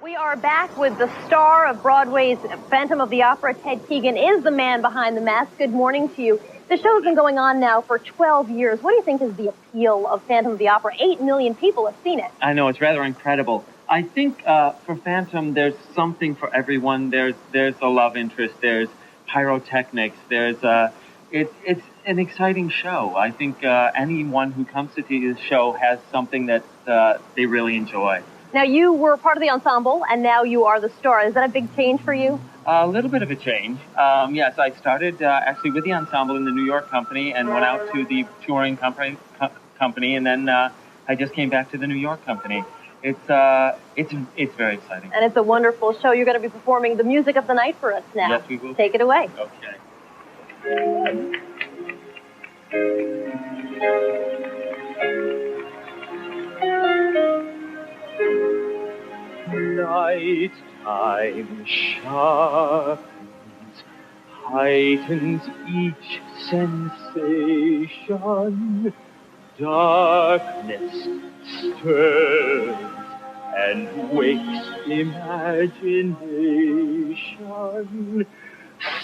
We are back with the star of Broadway's Phantom of the Opera. Ted Keegan is the man behind the mask. Good morning to you. The show's been going on now for 12 years. What do you think is the appeal of Phantom of the Opera? 8 million people have seen it. I know, it's rather incredible. I think for Phantom, there's something for everyone. There's a love interest. There's pyrotechnics. It's an exciting show. I think anyone who comes to see the show has something that they really enjoy. Now, you were part of the ensemble, and now you are the star. Is that a big change for you? A little bit of a change. Yes, I started actually with the ensemble in the New York company and went out to the touring company, and then I just came back to the New York company. It's very exciting. And it's a wonderful show. You're going to be performing the music of the night for us now. Yes, we will. Take it away. Okay. Night time sharpens, heightens each sensation. Darkness stirs and wakes imagination.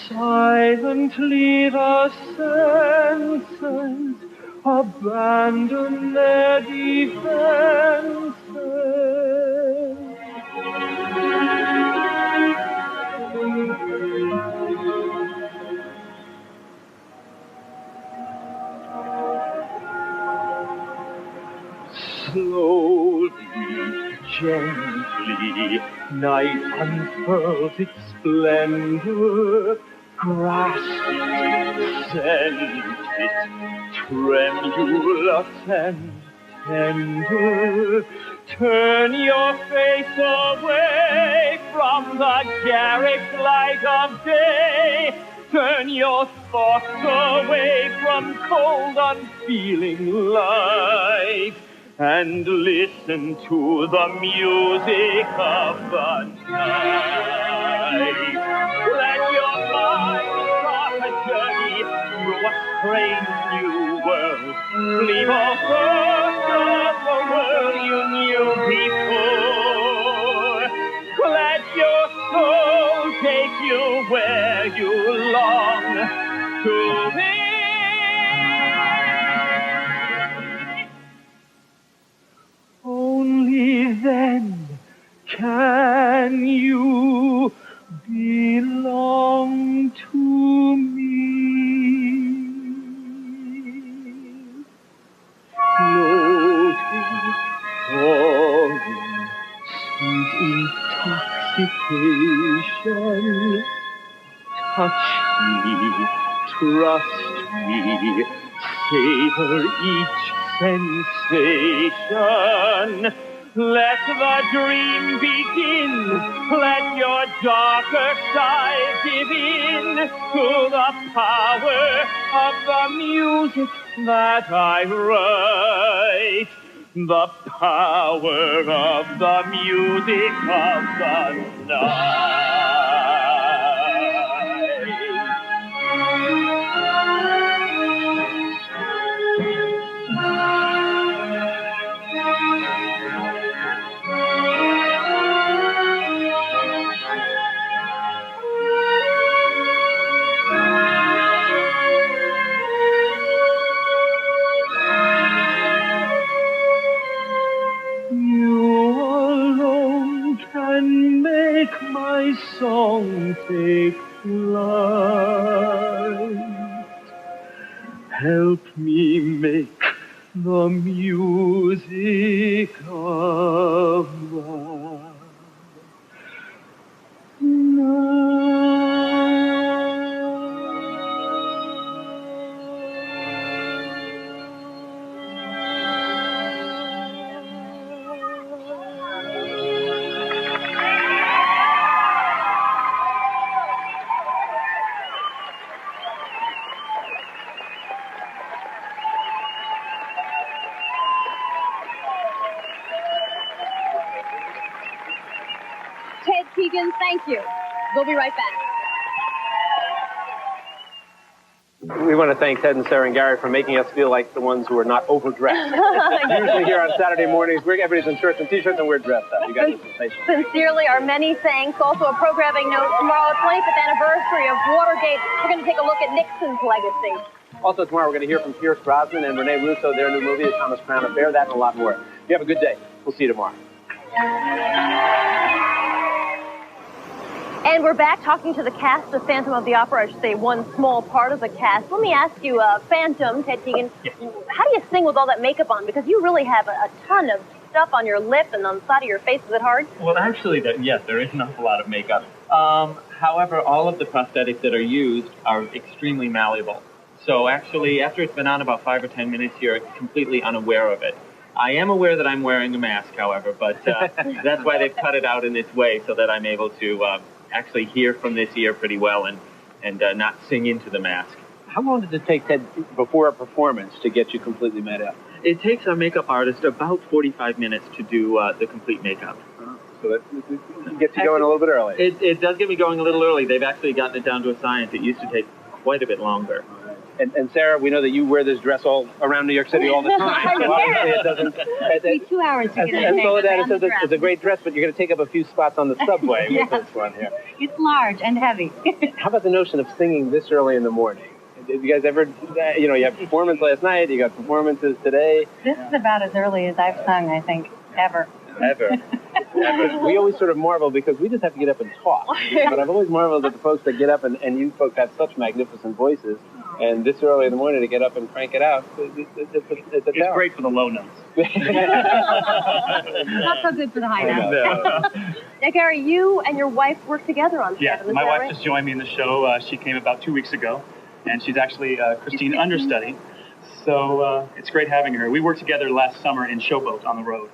Silently the senses abandon their defenses. Slowly, gently, night unfurls its splendor. Grasp it, sense it, tremulous and tender. Turn your face away from the garish light of day. Turn your thoughts away from cold, unfeeling light. And listen to the music of the night. Let your mind start a journey through a strange new world. Leave all thoughts of the world you knew before. Let your soul take you where you long to be. Only then can you belong to me. Floating, falling, sweet intoxication. Touch me, trust me, savor each sensation. Let the dream begin. Let your darker side give in to the power of the music that I write. The power of the music of the night. My song take flight. Help me make the music of the night. Ted Keegan, thank you. We'll be right back. We want to thank Ted and Sarah and Gary for making us feel like the ones who are not overdressed. Usually here on Saturday mornings, everybody's in shirts and T-shirts and we're dressed up. You guys are sensational. Sincerely, our many thanks. Also a programming note, tomorrow, 25th anniversary of Watergate. We're going to take a look at Nixon's legacy. Also tomorrow, we're going to hear from Pierce Brosnan and Rene Russo, their new movie, The Thomas Crown Affair, that and a lot more. You have a good day. We'll see you tomorrow. And we're back talking to the cast of Phantom of the Opera, I should say one small part of the cast. Let me ask you, Phantom, Ted Keegan, how do you sing with all that makeup on? Because you really have a ton of stuff on your lip and on the side of your face. Is it hard? Well, actually, yes, there is an awful lot of makeup. However, all of the prosthetics that are used are extremely malleable. So actually, after it's been on about 5 or 10 minutes, you're completely unaware of it. I am aware that I'm wearing a mask, however, but that's why they've cut it out in this way so that I'm able to actually hear from this ear pretty well and not sing into the mask. How long did it take, Ted, before a performance to get you completely made up? It takes our makeup artist about 45 minutes to do the complete makeup. So that gets you going a little bit early. It does get me going a little early. They've actually gotten it down to a science. It used to take quite a bit longer. And Sarah, we know that you wear this dress all around New York City all the time. So obviously it doesn't... It takes me 2 hours to get it. And Soledad says it's a great dress, but you're going to take up a few spots on the subway with this one here. It's large and heavy. How about the notion of singing this early in the morning? Did you guys ever, you had performance last night, you got performances today. This is about as early as I've sung, I think, ever. Ever. We always sort of marvel because we just have to get up and talk. But I've always marveled at the folks that get up and you folks have such magnificent voices. And this early in the morning to get up and crank it out, it's great for the low notes. Not so good for the high notes. Now, Gary, you and your wife work together on Yeah, Phantom, my wife right? just joined me in the show. She came about 2 weeks ago, and she's actually Christine understudy. So it's great having her. We worked together last summer in Showboat on the road.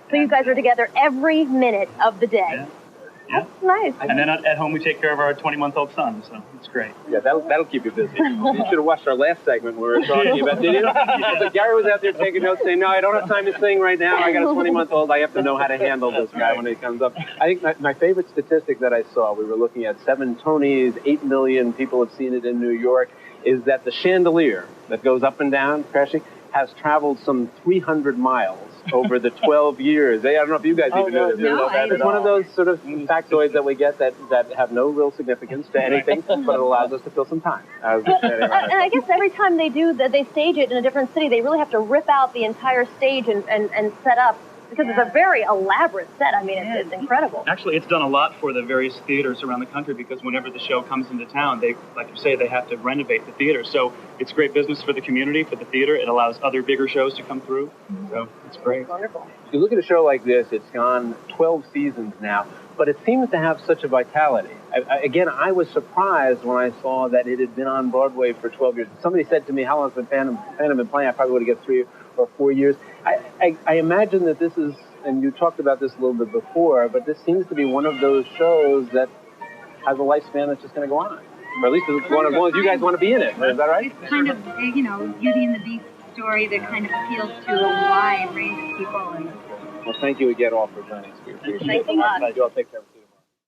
So you guys are together every minute of the day. Yeah. That's nice. And then at home we take care of our 20-month-old son, so it's great. Yeah, that'll keep you busy. You should have watched our last segment where we were talking about, did you know? So Gary was out there taking notes saying, no, I don't have time to sing right now. I got a 20-month-old. I have to know how to handle this guy when he comes up. I think my favorite statistic that I saw, we were looking at 7 Tonys, 8 million people have seen it in New York, is that the chandelier that goes up and down, crashing, has traveled some 300 miles over the 12 years. I don't know if you guys even know this. No, It's one of those sort of factoids that we get that have no real significance to anything, but it allows us to fill some time. And I guess every time they stage it in a different city, they really have to rip out the entire stage and set up, because it's a very elaborate set. I mean, it's incredible. Actually, it's done a lot for the various theaters around the country because whenever the show comes into town, they, like you say, they have to renovate the theater. So it's great business for the community, for the theater. It allows other bigger shows to come through. So it's great. Wonderful. If you look at a show like this, it's gone 12 seasons now, but it seems to have such a vitality. I was surprised when I saw that it had been on Broadway for 12 years. Somebody said to me, how long has the Phantom been playing? I probably would have guessed 3 or 4 years. I imagine that this is, and you talked about this a little bit before, but this seems to be one of those shows that has a lifespan that's just going to go on. Or at least it's one as long as you guys want to be in it. Is that right? It's kind of, Beauty and the Beast story that kind of appeals to a wide range of people. Well, thank you again all for joining us. We appreciate it. Thanks a lot. You all take care.